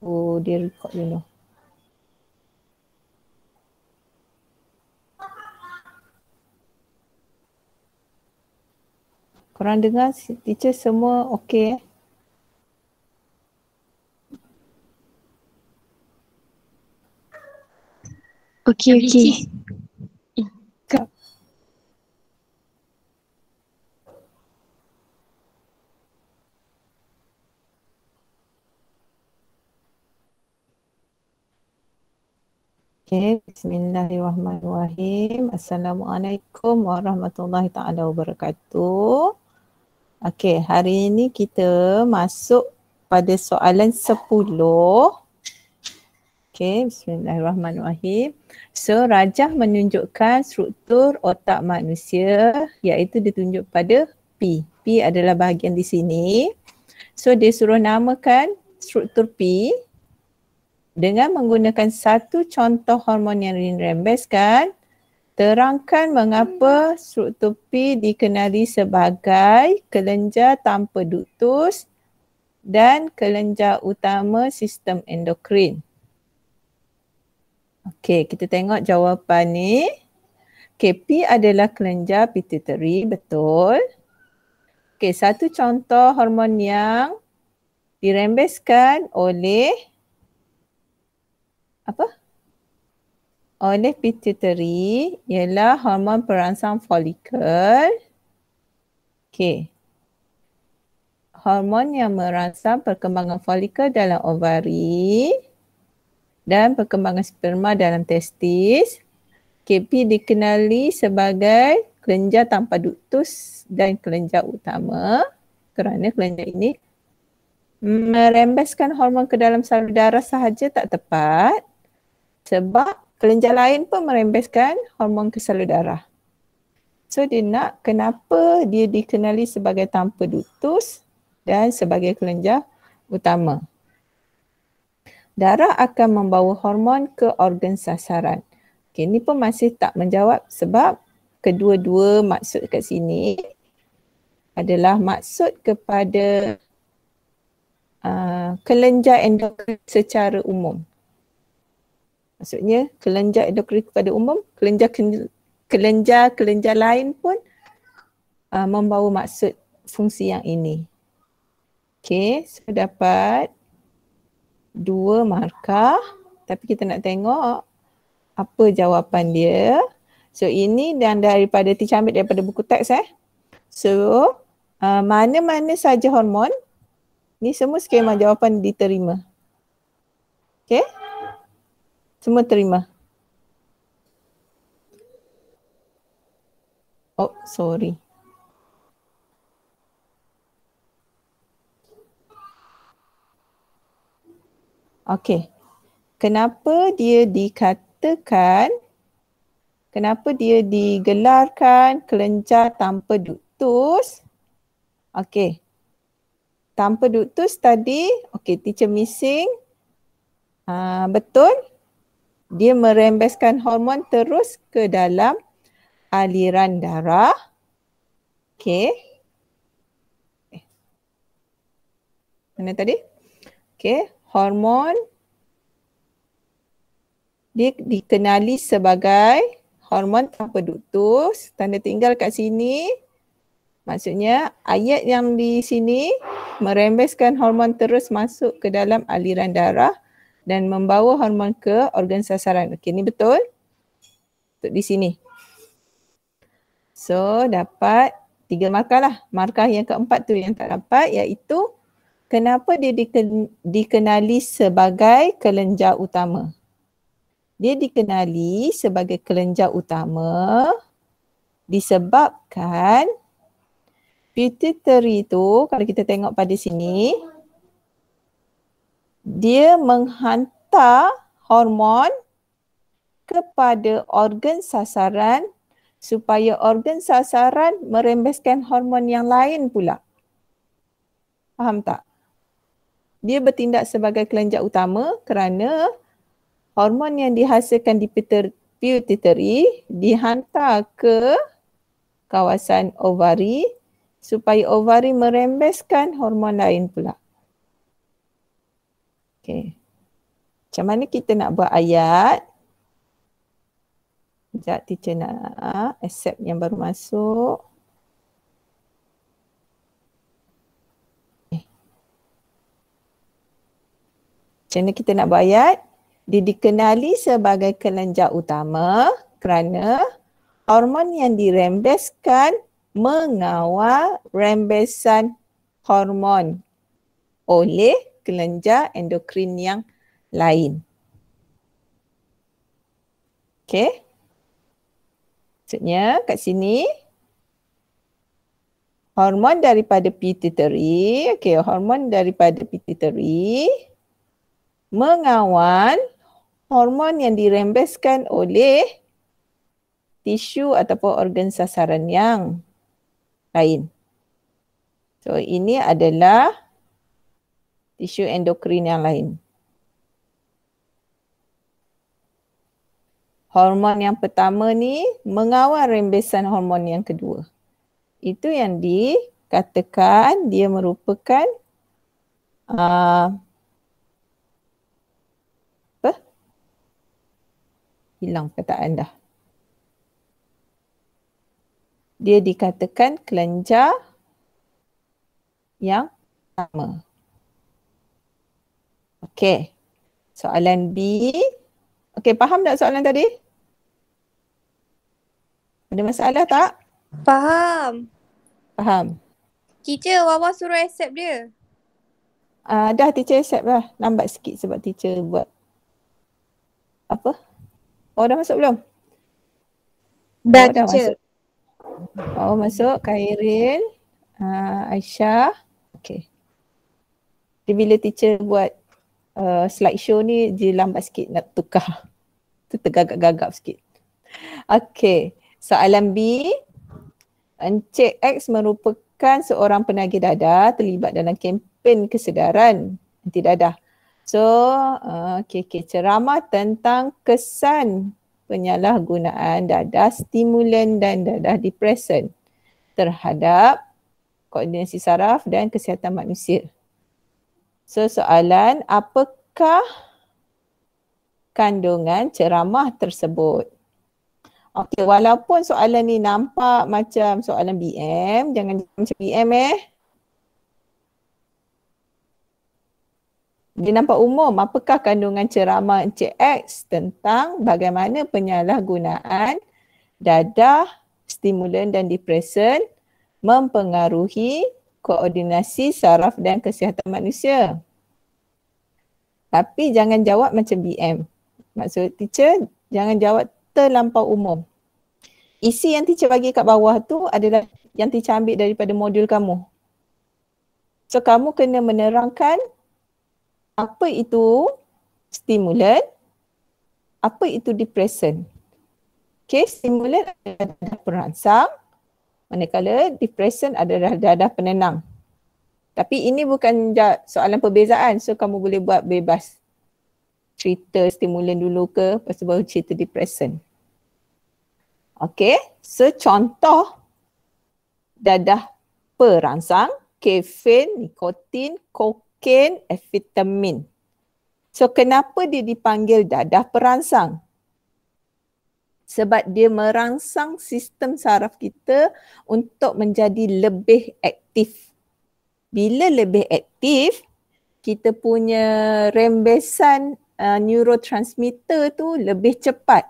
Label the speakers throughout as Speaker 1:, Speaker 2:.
Speaker 1: tunggu dia record dulu. Korang dengar teacher semua okey?
Speaker 2: Okey.
Speaker 1: Okay, bismillahirrahmanirrahim. Assalamualaikum warahmatullahi ta'ala wabarakatuh. Okay, hari ini kita masuk pada soalan 10. Okay, bismillahirrahmanirrahim. So, rajah menunjukkan struktur otak manusia iaitu ditunjuk pada P. P adalah bahagian di sini. So, dia suruh namakan struktur P dengan menggunakan satu contoh hormon yang dirembeskan. Terangkan mengapa struktur P dikenali sebagai kelenjar tanpa duktus dan kelenjar utama sistem endokrin. Okey, kita tengok jawapan ni. Okey, P adalah kelenjar pituitary, betul. Okey, satu contoh hormon yang dirembeskan oleh oleh pituitary ialah hormon perangsang folikel. Okey. Hormon yang merangsang perkembangan folikel dalam ovari dan perkembangan sperma dalam testis. KP dikenali sebagai kelenjar tanpa duktus dan kelenjar utama kerana kelenjar ini merembeskan hormon ke dalam salur darah sahaja tak tepat sebab kelenjar lain pun merembeskan hormon ke salur darah. So dia nak kenapa dia dikenali sebagai tanpa duktus dan sebagai kelenjar utama. Darah akan membawa hormon ke organ sasaran. Okay, ni pun masih tak menjawab sebab kedua-dua maksud kat sini adalah maksud kepada kelenjar endokrin secara umum. Maksudnya kelenjar endokrin kepada umum, kelenjar lain pun membawa maksud fungsi yang ini. Okey, so dapat 2 markah tapi kita nak tengok apa jawapan dia. So ini dan daripada teacher ambil daripada buku teks So mana-mana saja hormon ni semua skema jawapan diterima. Okey? Semua terima. Oh, sorry. Okey. Kenapa dia digelarkan kelenjar tanpa duktus? Okey. Tanpa duktus tadi, okey, teacher missing. Betul. Dia merembeskan hormon terus ke dalam aliran darah. Okey. Mana tadi? Okey, hormon dia dikenali sebagai hormon tanpa duktus. Tanda tinggal kat sini. Maksudnya ayat yang di sini merembeskan hormon terus masuk ke dalam aliran darah dan membawa hormon ke organ sasaran. Okey, ni betul. Untuk di sini. So dapat 3 markah lah. Markah yang keempat tu yang tak dapat iaitu kenapa dia dikenali sebagai kelenjar utama. Dia dikenali sebagai kelenjar utama disebabkan pituitary tu kalau kita tengok pada sini dia menghantar hormon kepada organ sasaran supaya organ sasaran merembeskan hormon yang lain pula. Faham tak? Dia bertindak sebagai kelenjar utama kerana hormon yang dihasilkan di pituitary dihantar ke kawasan ovari supaya ovari merembeskan hormon lain pula. Okay. Macam mana kita nak buat ayat? Sekejap, teacher nak accept yang baru masuk. Macam mana kita nak buat ayat? Dia dikenali sebagai kelenjar utama kerana hormon yang dirembeskan mengawal rembesan hormon oleh kelenjar endokrin yang lain. Okey. Maksudnya kat sini hormon daripada pituitary, hormon daripada pituitary mengawal hormon yang dirembeskan oleh tisu ataupun organ sasaran yang lain. So ini adalah tisu endokrin yang lain. Hormon yang pertama ni mengawal rembesan hormon yang kedua. Itu yang dikatakan dia merupakan hilang perkataan dah. Dia dikatakan kelenjar yang pertama. Okey. Soalan B. Okey, faham tak soalan tadi? Ada masalah tak?
Speaker 3: Faham.
Speaker 1: Faham.
Speaker 3: Teacher, Wawa suruh accept dia.
Speaker 1: Dah teacher accept lah. Lambat sikit sebab teacher buat apa? Oh, dah masuk belum?
Speaker 3: Dah,
Speaker 1: dah
Speaker 3: teacher.
Speaker 1: Masuk. Masuk. Khairil, Aisyah. Okey. Jadi bila teacher buat slideshow ni, dia lambat sikit nak tukar. Tu tergagap-gagap sikit. Okey. Soalan B. Encik X merupakan seorang penagih dadah terlibat dalam kempen kesedaran anti dadah. So, ceramah tentang kesan penyalahgunaan dadah stimulan dan dadah depresan terhadap koordinasi saraf dan kesihatan manusia. So, soalan, apakah kandungan ceramah tersebut? Okey, walaupun soalan ni nampak macam soalan BM, jangan macam BM Dia nampak umum. Apakah kandungan ceramah Encik X tentang bagaimana penyalahgunaan dadah, stimulan dan depresan mempengaruhi koordinasi saraf dan kesihatan manusia. Tapi jangan jawab macam BM. Maksud teacher, jangan jawab terlampau umum. Isi yang teacher bagi kat bawah tu adalah yang teacher ambil daripada modul kamu. So kamu kena menerangkan apa itu stimulan, apa itu depresan. Okay, stimulan adalah dadah perangsang, manakala depresan adalah dadah penenang. Tapi ini bukan soalan perbezaan, so kamu boleh buat bebas. Cerita stimulan dulu ke, lepas tu baru cerita depresan. Okay, so contoh dadah perangsang, kafein, nikotin, kokain, amfetamin. So kenapa dia dipanggil dadah perangsang? Sebab dia merangsang sistem saraf kita untuk menjadi lebih aktif. Bila lebih aktif, kita punya rembesan neurotransmitter tu lebih cepat.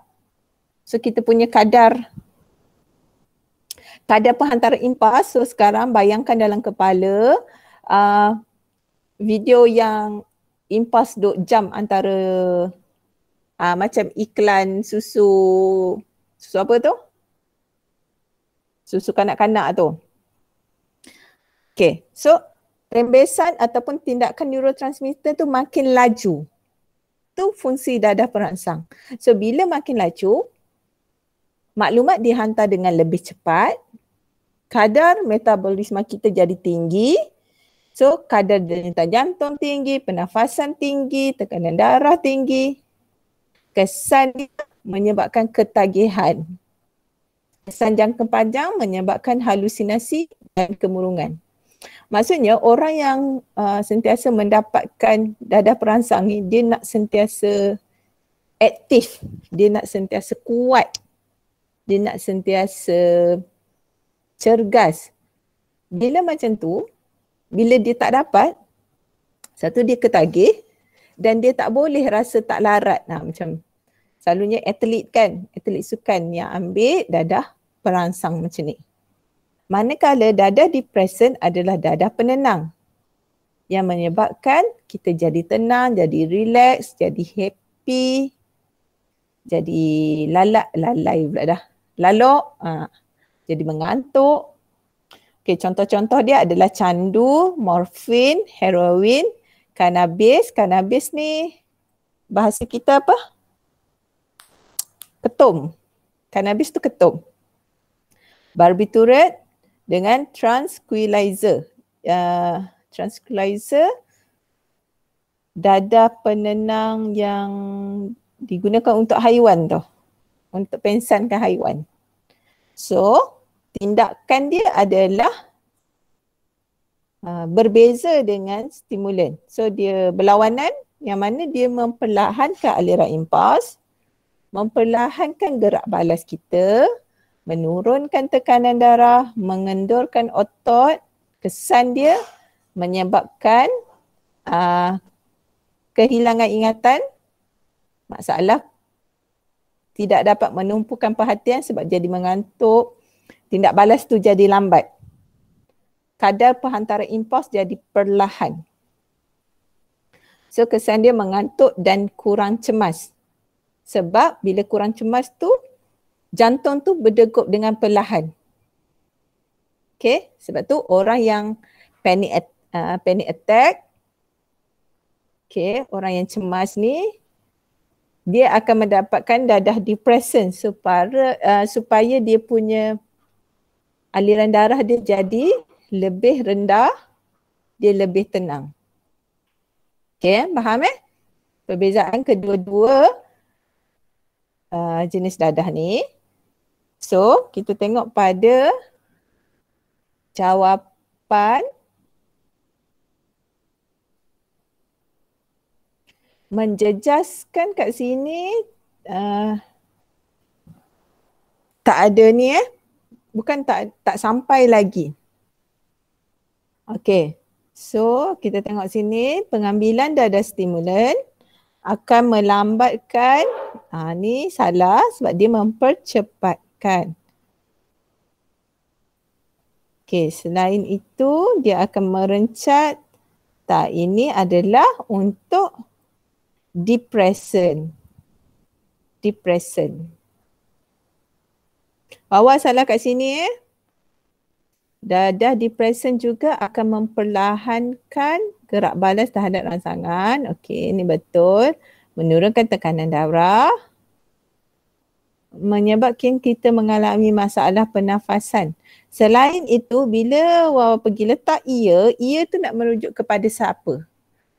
Speaker 1: So kita punya kadar penghantaran impas. So sekarang bayangkan dalam kepala video yang impas duk jam antara macam iklan susu apa tu? Susu kanak-kanak tu. Okay, so rembesan ataupun tindakan neurotransmitter tu makin laju. Tu fungsi dadah perangsang. So bila makin laju, maklumat dihantar dengan lebih cepat, kadar metabolisme kita jadi tinggi. So kadar denyut jantung tinggi, pernafasan tinggi, tekanan darah tinggi. Kesan dia menyebabkan ketagihan. Kesan jangka panjang menyebabkan halusinasi dan kemurungan. Maksudnya orang yang sentiasa mendapatkan dadah perangsang ni, dia nak sentiasa aktif, dia nak sentiasa kuat, dia nak sentiasa cergas. Bila macam tu, bila dia tak dapat, satu dia ketagih dan dia tak boleh rasa tak larat. Macam selalunya atlet kan, atlet sukan yang ambil dadah perangsang macam ni. Manakala dadah depresan adalah dadah penenang yang menyebabkan kita jadi tenang, jadi relax, jadi happy, jadi lalai pula dah. Lalok, jadi mengantuk. Okay, contoh-contoh dia adalah candu, morfin, heroin, kanabis. Kanabis ni bahasa kita apa? Ketum. Kanabis tu ketum. Barbiturat dengan tranquilizer. Tranquilizer dadah penenang yang digunakan untuk haiwan tu. Untuk pensankan haiwan. So, tindakan dia adalah berbeza dengan stimulan. So, dia berlawanan yang mana dia memperlahankan aliran impuls, memperlahankan gerak balas kita, menurunkan tekanan darah, mengendurkan otot. Kesan dia menyebabkan kehilangan ingatan, masalah tidak dapat menumpukan perhatian sebab jadi mengantuk, tindak balas tu jadi lambat. Kadar penghantaran impuls jadi perlahan. So kesan dia mengantuk dan kurang cemas. Sebab bila kurang cemas tu, jantung tu berdegup dengan perlahan. Okay, sebab tu orang yang panic attack, okay, orang yang cemas ni, dia akan mendapatkan dadah depresan supaya dia punya aliran darah dia jadi lebih rendah, dia lebih tenang. Okay, faham perbezaan kedua-dua jenis dadah ni. So, kita tengok pada jawapan. Menjejaskan kat sini tak ada ni bukan tak sampai lagi. Okay, so kita tengok sini pengambilan dadah stimulan akan melambatkan, ni salah sebab dia mempercepatkan. Okay, selain itu dia akan merencat. Tak, ini adalah untuk depresan. Awak salah kat sini Dadah depresan juga akan memperlahankan gerak balas terhadap rangsangan. Okey, ini betul. Menurunkan tekanan darah. Menyebabkan kita mengalami masalah pernafasan. Selain itu, bila Wawa pergi letak ia tu nak merujuk kepada siapa?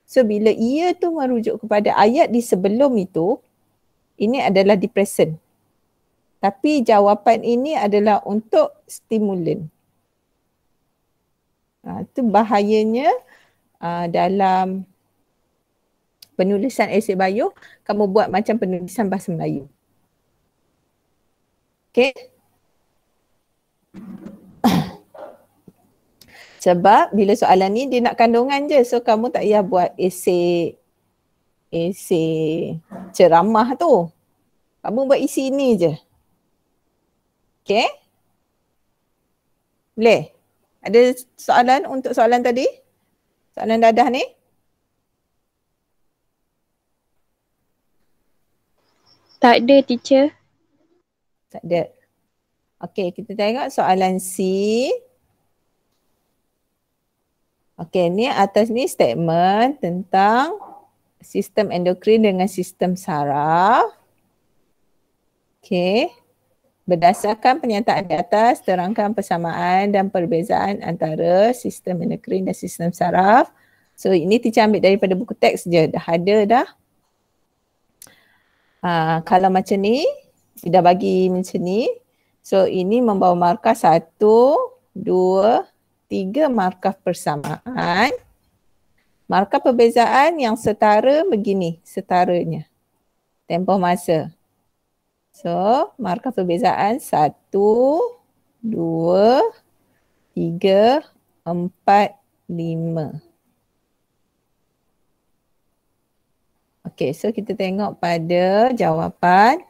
Speaker 1: So, bila ia tu merujuk kepada ayat di sebelum itu, ini adalah depresan. Tapi jawapan ini adalah untuk stimulan. Itu bahayanya dalam penulisan esei bio, kamu buat macam penulisan bahasa Melayu. Okay. Sebab bila soalan ni dia nak kandungan je, so kamu tak payah buat esei ceramah tu. Kamu buat isi ni je. Okay. Boleh? Ada soalan untuk soalan tadi? Soalan dadah ni?
Speaker 2: Tak ada, teacher.
Speaker 1: Tak ada. Okey, kita tengok soalan C. Okey, ni atas ni statement tentang sistem endokrin dengan sistem saraf. Okey. Berdasarkan pernyataan di atas, terangkan persamaan dan perbezaan antara sistem endokrin dan sistem saraf. So, ini teacher ambil daripada buku teks je. Dah ada dah. Kalau macam ni, dia dah bagi macam ni. So, ini membawa markah 1, 2, 3 markah persamaan. Markah perbezaan yang setara begini, setaranya. Tempoh masa. So, markah perbezaan 1, 2, 3, 4, 5. Okey, so kita tengok pada jawapan.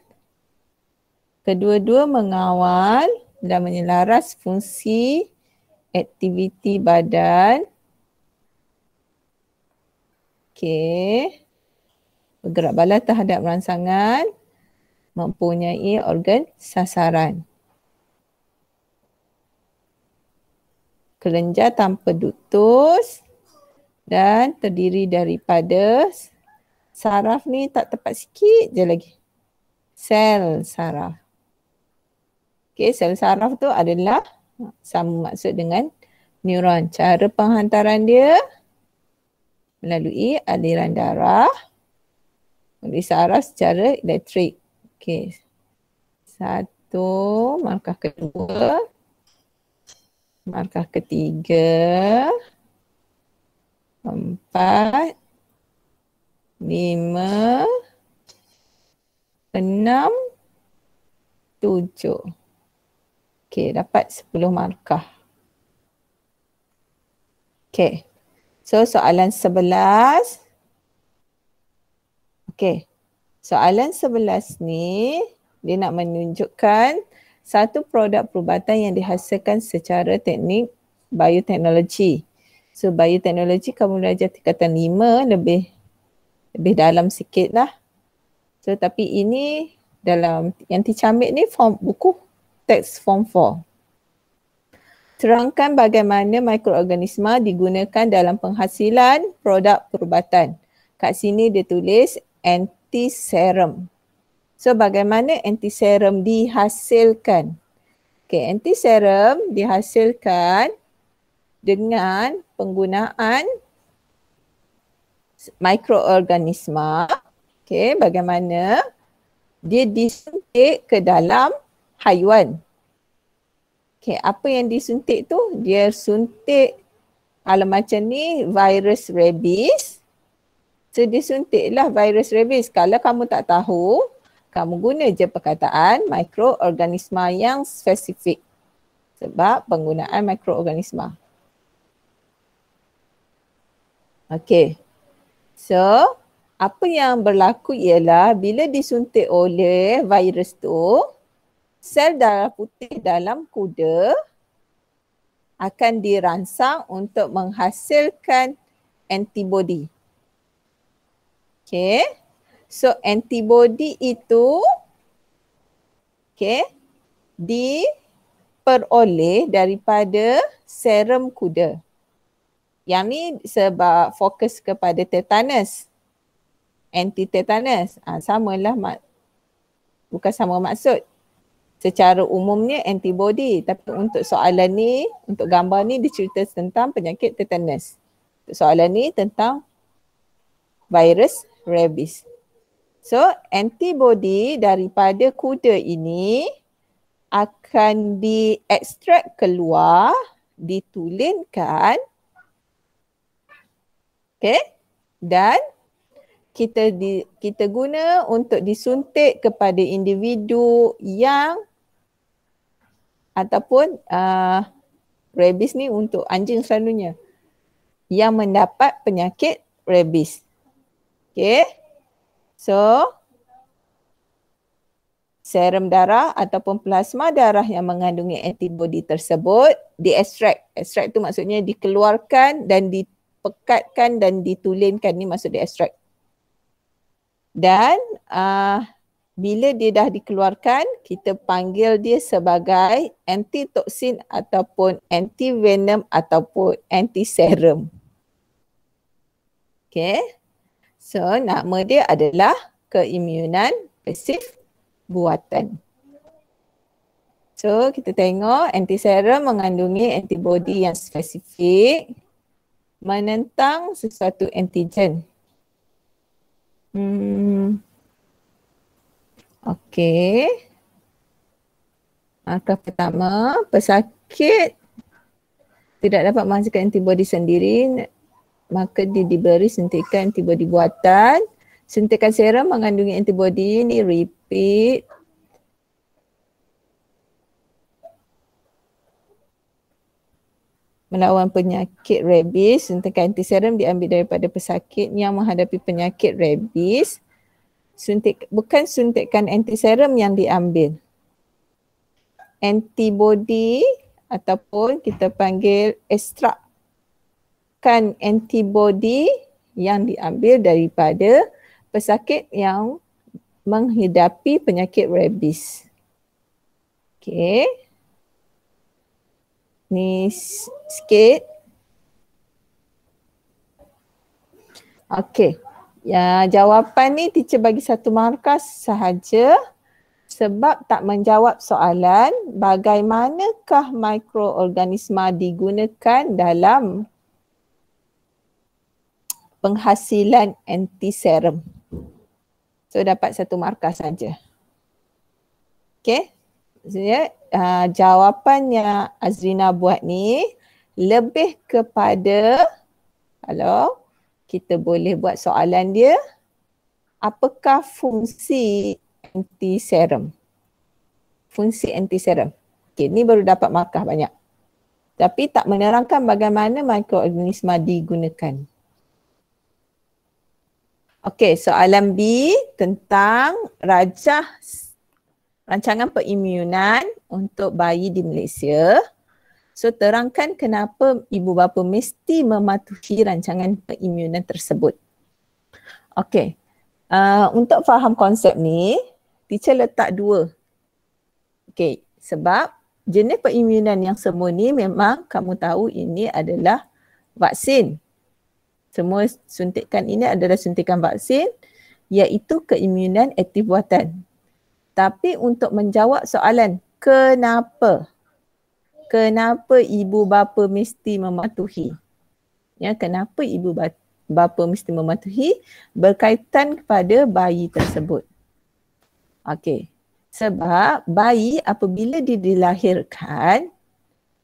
Speaker 1: Kedua-dua mengawal dan menyelaras fungsi aktiviti badan. Okey. Bergerak bala terhadap rangsangan, mempunyai organ sasaran. Kelenjar tanpa ductus dan terdiri daripada saraf ni tak tepat sikit je lagi. Sel saraf. Okey, sel saraf tu adalah sama maksud dengan neuron. Cara penghantaran dia melalui aliran darah, melalui saraf secara elektrik. Okey. 1, markah kedua, markah ketiga, 4, 5, 6, 7. Okey, dapat 10 markah. Okey. So soalan 11. Okey. Soalan 11 ni dia nak menunjukkan satu produk perubatan yang dihasilkan secara teknik bioteknologi. So bioteknologi kamu belajar tingkatan 5 lebih dalam sikit lah. So tapi ini dalam yang teacher ambil ni buku teks form 4. Terangkan bagaimana mikroorganisma digunakan dalam penghasilan produk perubatan. Kat sini dia tulis antiserum. So bagaimana antiserum dihasilkan? Okay, antiserum dihasilkan dengan penggunaan mikroorganisma. Okay, bagaimana dia disuntik ke dalam haiwan. Okay, apa yang disuntik tu? Dia suntik kalau macam ni virus rabies. So disuntiklah virus rabies. Kalau kamu tak tahu, kamu guna je perkataan mikroorganisma yang spesifik. Sebab penggunaan mikroorganisma. Okay. So, apa yang berlaku ialah bila disuntik oleh virus tu, sel darah putih dalam kuda akan dirangsang untuk menghasilkan antibodi. Okay. So antibodi itu diperoleh daripada serum kuda. Yang ni sebab fokus kepada tetanus. Anti-tetanus. Samalah bukan sama maksud. Secara umumnya antibodi, tapi untuk soalan ni, untuk gambar ni dia cerita tentang penyakit tetanus. Untuk soalan ni tentang virus rabies. So antibodi daripada kuda ini akan diekstrak keluar, ditulinkan, dan kita guna untuk disuntik kepada individu yang ataupun rabies ni untuk anjing selalunya yang mendapat penyakit rabies. Okay. So, serum darah ataupun plasma darah yang mengandungi antibodi tersebut diekstrak. Ekstrak tu maksudnya dikeluarkan dan dipekatkan dan ditulinkan. Ni maksud diekstrak. Dan bila dia dah dikeluarkan, kita panggil dia sebagai antitoksin ataupun antivenom ataupun antiserum. Okay. So nama dia adalah keimunan pasif buatan. So kita tengok antiserum mengandungi antibodi yang spesifik menentang sesuatu antigen. Okey. Markah pertama, pesakit tidak dapat menghasilkan antibody sendiri, maka dia diberi suntikan antibody buatan. Suntikan serum mengandungi antibody ni repeat. Melawan penyakit rabies, suntikan antiserum diambil daripada pesakit yang menghadapi penyakit rabies. Bukan suntikan antiserum yang diambil. Antibody ataupun kita panggil ekstrak kan antibody yang diambil daripada pesakit yang menghadapi penyakit rabies. Okey. Ni sikit. Okey. Ya, jawapan ni teacher bagi 1 markah sahaja sebab tak menjawab soalan bagaimanakah mikroorganisma digunakan dalam penghasilan antiserum. So dapat 1 markah saja. Okey. Maksudnya jawapan yang Azrina buat ni lebih kepada kalau kita boleh buat soalan dia, apakah fungsi antiserum? Fungsi antiserum. Okey, ni baru dapat markah banyak. Tapi tak menerangkan bagaimana mikroorganisma digunakan. Okey, soalan B tentang rajah rancangan pengimunan untuk bayi di Malaysia. So terangkan kenapa ibu bapa mesti mematuhi rancangan pengimunan tersebut. Okey, untuk faham konsep ni, teacher letak 2. Okey, sebab jenis pengimunan yang semua ni memang kamu tahu ini adalah vaksin. Semua suntikan ini adalah suntikan vaksin iaitu keimunan aktif buatan. Tapi untuk menjawab soalan kenapa? Kenapa ibu bapa mesti mematuhi? Ya, kenapa ibu bapa mesti mematuhi berkaitan kepada bayi tersebut. Okey. Sebab bayi apabila dia dilahirkan,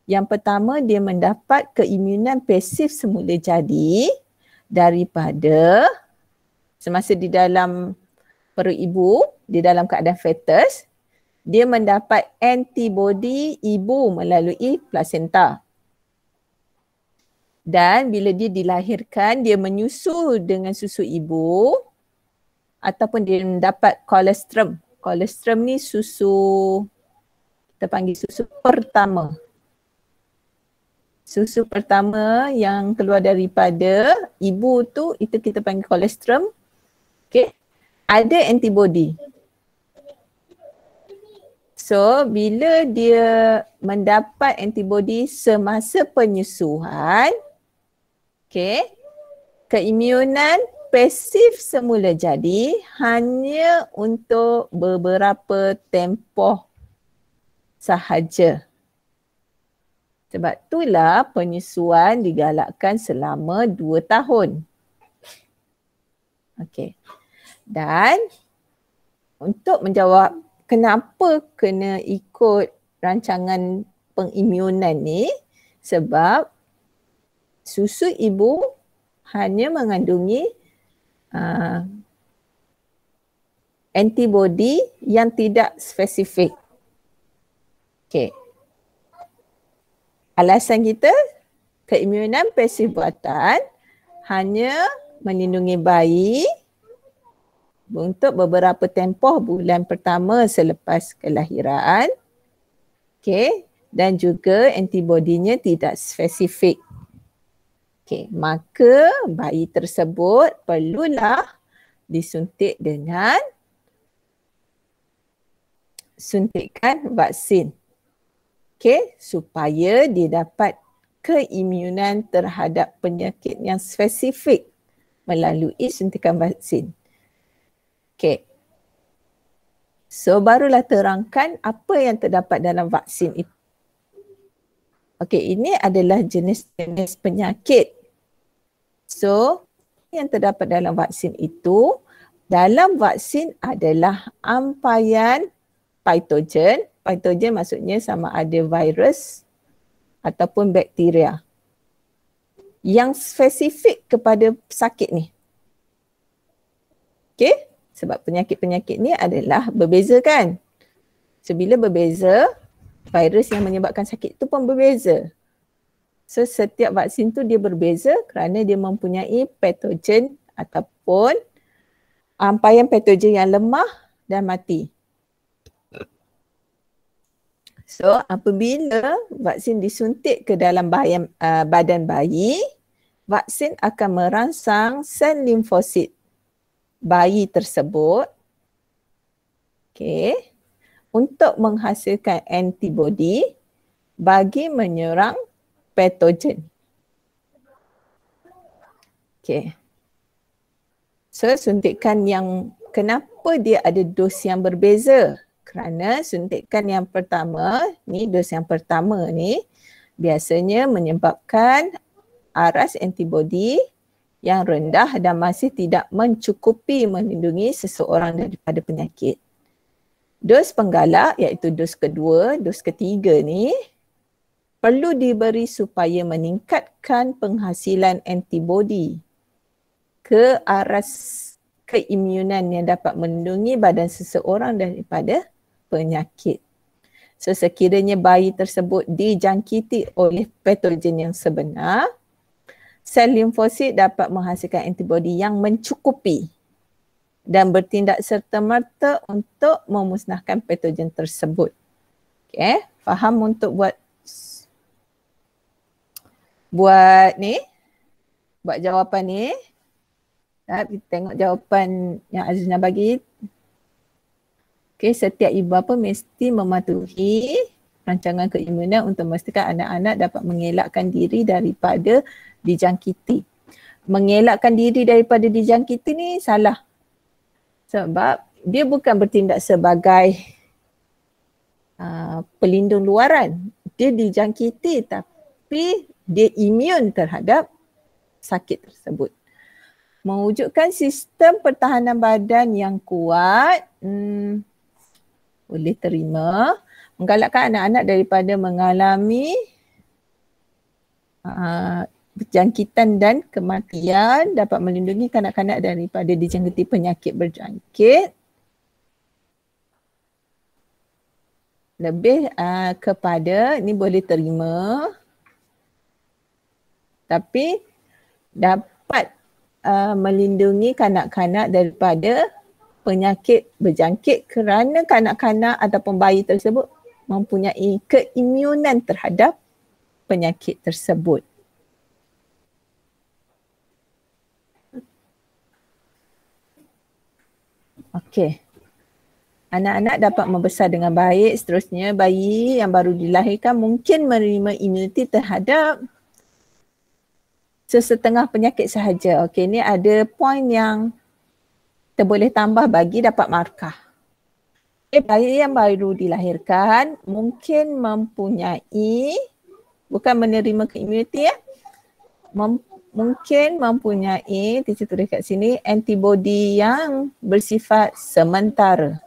Speaker 1: yang pertama dia mendapat keimunan pasif semula jadi daripada semasa di dalam perut ibu, di dalam keadaan fetus, dia mendapat antibody ibu melalui plasenta. Dan bila dia dilahirkan, dia menyusu dengan susu ibu ataupun dia mendapat kolostrum. Kolostrum ni susu, kita panggil susu pertama. Susu pertama yang keluar daripada ibu tu, itu kita panggil kolostrum. Okay. Ada antibody. So, bila dia mendapat antibody semasa penyusuan, okay, keimunan pasif semula jadi hanya untuk beberapa tempoh sahaja. Sebab itulah penyusuan digalakkan selama 2 tahun. Okey. Dan untuk menjawab kenapa kena ikut rancangan pengimunan ni, sebab susu ibu hanya mengandungi antibody yang tidak spesifik. Okey. Alasan kita, keimunan pasif buatan hanya melindungi bayi untuk beberapa tempoh bulan pertama selepas kelahiran. Okey, dan juga antibodinya tidak spesifik. Okey, maka bayi tersebut perlulah disuntik dengan suntikan vaksin. Okey, supaya dia dapat keimunan terhadap penyakit yang spesifik melalui suntikan vaksin. Okey. So barulah terangkan apa yang terdapat dalam vaksin itu. Okey, ini adalah jenis-jenis penyakit. So yang terdapat dalam vaksin itu, dalam vaksin adalah ampaian patogen. Patogen maksudnya sama ada virus ataupun bakteria. yang spesifik kepada sakit ni. Okay, sebab penyakit-penyakit ni adalah berbeza kan. So bila berbeza, virus yang menyebabkan sakit itu pun berbeza. So setiap vaksin tu dia berbeza kerana dia mempunyai patogen ataupun ampaian patogen yang lemah dan mati. So apabila vaksin disuntik ke dalam badan bayi, vaksin akan merangsang sel limfosit bayi tersebut, untuk menghasilkan antibodi bagi menyerang patogen. So suntikan yang kenapa dia ada dos yang berbeza? Kerana suntikan yang pertama ni, dos yang pertama ni biasanya menyebabkan aras antibodi yang rendah dan masih tidak mencukupi melindungi seseorang daripada penyakit. Dos penggalak iaitu dos kedua, dos ketiga ni perlu diberi supaya meningkatkan penghasilan antibodi ke aras keimunan yang dapat melindungi badan seseorang daripada penyakit. So sekiranya bayi tersebut dijangkiti oleh patogen yang sebenar, sel limfosit dapat menghasilkan antibodi yang mencukupi dan bertindak serta-merta untuk memusnahkan patogen tersebut. Faham untuk buat jawapan ni. Kita tengok jawapan yang Azizna bagi. Setiap ibu bapa mesti mematuhi rancangan keimunan untuk memastikan anak-anak dapat mengelakkan diri daripada dijangkiti. Mengelakkan diri daripada dijangkiti ni salah. Sebab dia bukan bertindak sebagai pelindung luaran. Dia dijangkiti tapi dia imun terhadap sakit tersebut. Mewujudkan sistem pertahanan badan yang kuat, boleh terima, menggalakkan anak-anak daripada mengalami berjangkitan dan kematian, dapat melindungi kanak-kanak daripada dijangkiti penyakit berjangkit. Lebih kepada, ni boleh terima, tapi dapat melindungi kanak-kanak daripada penyakit berjangkit kerana kanak-kanak ataupun bayi tersebut mempunyai keimunan terhadap penyakit tersebut. Okey. Anak-anak dapat membesar dengan baik. Seterusnya, bayi yang baru dilahirkan mungkin menerima imuniti terhadap sesetengah penyakit sahaja. Okey, ni ada poin yang kita boleh tambah bagi dapat markah. Bayi yang baru dilahirkan mungkin mempunyai, bukan menerima imuniti mungkin mempunyai, teacher tulis kat sini, antibodi yang bersifat sementara.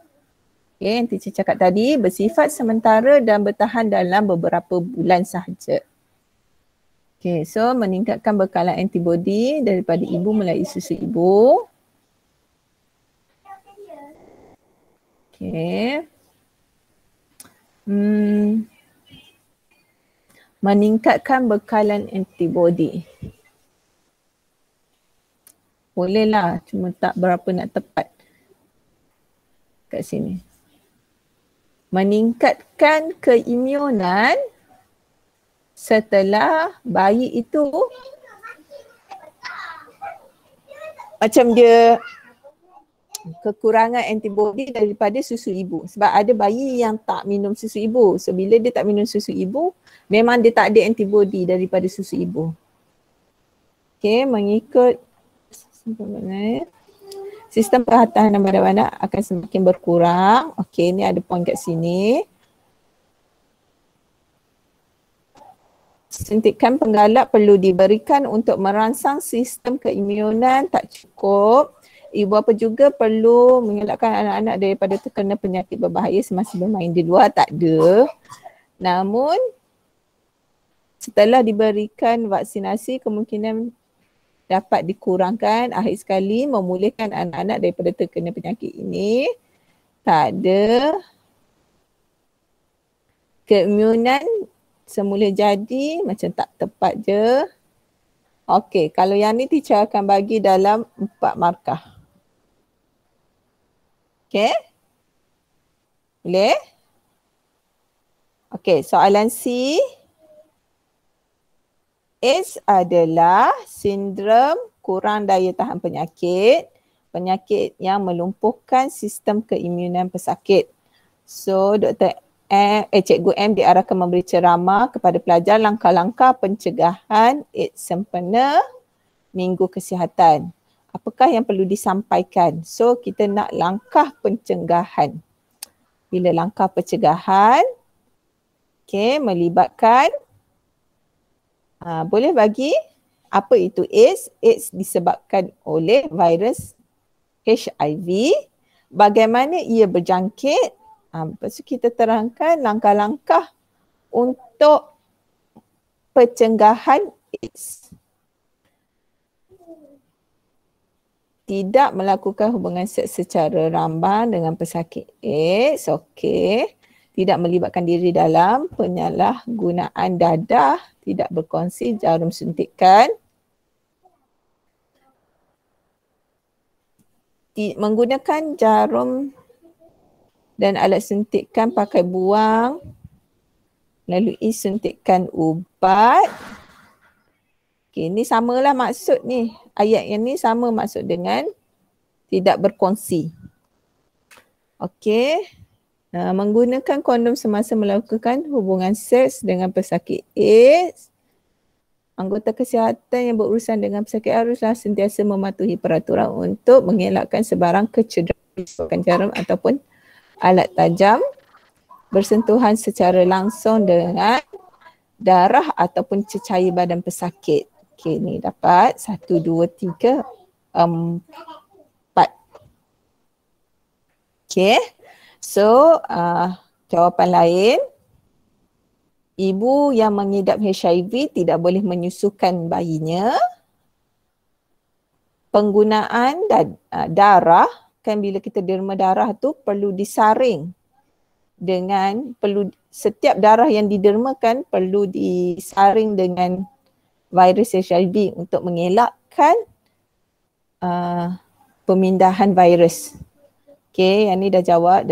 Speaker 1: Yang teacher cakap tadi, bersifat sementara dan bertahan dalam beberapa bulan sahaja. So meningkatkan bekalan antibodi daripada ibu melalui susu ibu. Meningkatkan bekalan antibodi. Bolehlah, cuma tak berapa nak tepat kat sini. Meningkatkan keimunan setelah bayi itu macam dia kekurangan antibodi daripada susu ibu. Sebab ada bayi yang tak minum susu ibu. So bila dia tak minum susu ibu, memang dia tak ada antibodi daripada susu ibu. Mengikut sistem pertahanan badan anak akan semakin berkurang. Ni ada poin kat sini. Suntikan penggalak perlu diberikan untuk merangsang sistem keimunan, tak cukup. Ibu bapa juga perlu mengelakkan anak-anak daripada terkena penyakit berbahaya semasa bermain di luar, tak ada. Namun setelah diberikan vaksinasi kemungkinan dapat dikurangkan akhir sekali memulihkan anak-anak daripada terkena penyakit ini. Tak ada keimunan semula jadi macam tak tepat je. Okey, kalau yang ni teacher akan bagi dalam 4 markah. Okey? Boleh? Okey, soalan C. AIDS adalah sindrom kurang daya tahan penyakit, penyakit yang melumpuhkan sistem keimunan pesakit. So, Cikgu M diarahkan memberi ceramah kepada pelajar langkah-langkah pencegahan AIDS sempena Minggu Kesihatan. Apakah yang perlu disampaikan? So, kita nak langkah pencegahan. Bila langkah pencegahan, melibatkan boleh bagi apa itu AIDS? AIDS disebabkan oleh virus HIV. Bagaimana ia berjangkit? Lepas tu kita terangkan langkah-langkah untuk pencegahan AIDS. Tidak melakukan hubungan seks secara rambang dengan pesakit AIDS. Okey. Tidak melibatkan diri dalam penyalahgunaan dadah, tidak berkongsi jarum suntikan, menggunakan jarum dan alat suntikan pakai buang melalui suntikan ubat. Okey, ni samalah maksud ni. Ayat yang ni sama maksud dengan tidak berkongsi. Okey. Menggunakan kondom semasa melakukan hubungan seks dengan pesakit AIDS. Anggota kesihatan yang berurusan dengan pesakit haruslah sentiasa mematuhi peraturan untuk mengelakkan sebarang kecederaan jarum ataupun alat tajam bersentuhan secara langsung dengan darah ataupun cecair badan pesakit. Okey, ni dapat 1, 2, 3, 4. Okey. So, jawapan lain, ibu yang mengidap HIV tidak boleh menyusukan bayinya. Penggunaan darah, kan bila kita derma darah tu perlu disaring dengan, setiap darah yang didermakan perlu disaring dengan virus HIV untuk mengelakkan pemindahan virus. Okey, yang ni dah jawab.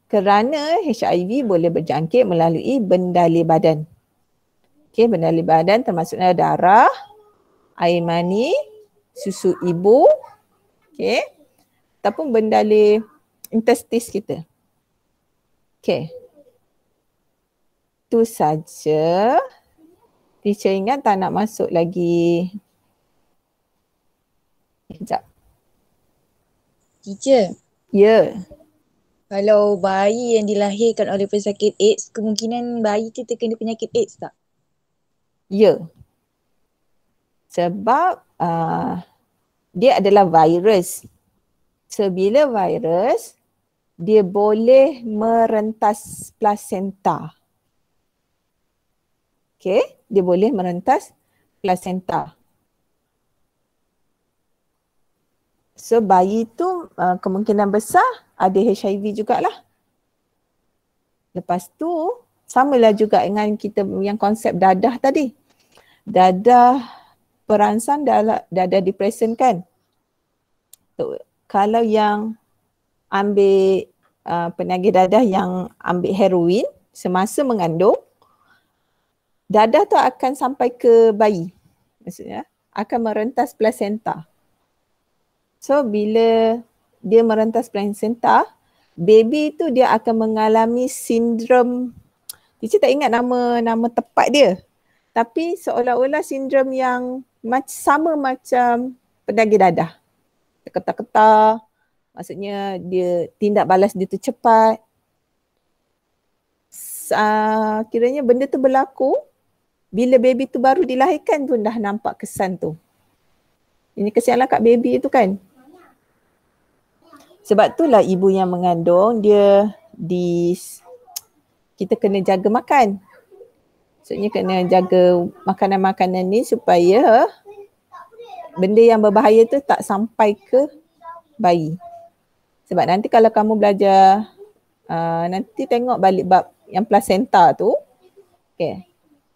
Speaker 1: Kerana HIV boleh berjangkit melalui bendalur badan. Okey, bendalur badan termasuknya darah, air mani, susu ibu, okey, ataupun bendalur intestis kita. Okey. Itu saja. Teacher ingat tak nak masuk lagi? Sekejap.
Speaker 4: Teacher,
Speaker 1: Ya.
Speaker 4: kalau bayi yang dilahirkan oleh pesakit AIDS, kemungkinan bayi tu terkena penyakit AIDS tak?
Speaker 1: Ya. Sebab dia adalah virus. So bila virus, dia boleh merentas plasenta. Okay, dia boleh merentas plasenta. So bayi tu kemungkinan besar ada HIV jugalah. Lepas tu samalah juga dengan kita yang konsep dadah tadi. Dadah perangsang, dadah depression kan. Kalau yang ambil penagih dadah yang ambil heroin semasa mengandung, dadah tu akan sampai ke bayi. Maksudnya akan merentas plasenta. So bila dia merentas plasenta, baby tu dia akan mengalami sindrom, teacher tak ingat nama tepat dia. Tapi seolah-olah sindrom yang sama macam pedaging dadah. Ketar-ketar, maksudnya dia tindak balas dia tu cepat. Kiranya benda tu berlaku bila baby tu baru dilahirkan pun dah nampak kesan tu. Ini kesianlah kat baby tu kan. Sebab itulah ibu yang mengandung dia kita kena jaga makan. Maksudnya kena jaga makanan-makanan ni supaya benda yang berbahaya tu tak sampai ke bayi. Sebab nanti kalau kamu belajar, nanti tengok balik bab yang placenta tu, okay,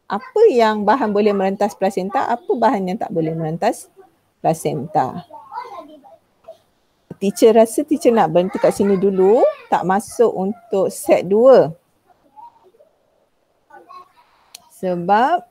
Speaker 1: apa yang bahan boleh merentas placenta, apa bahan yang tak boleh merentas placenta. Teacher rasa teacher nak berhenti kat sini dulu, tak masuk untuk set 2. Sebab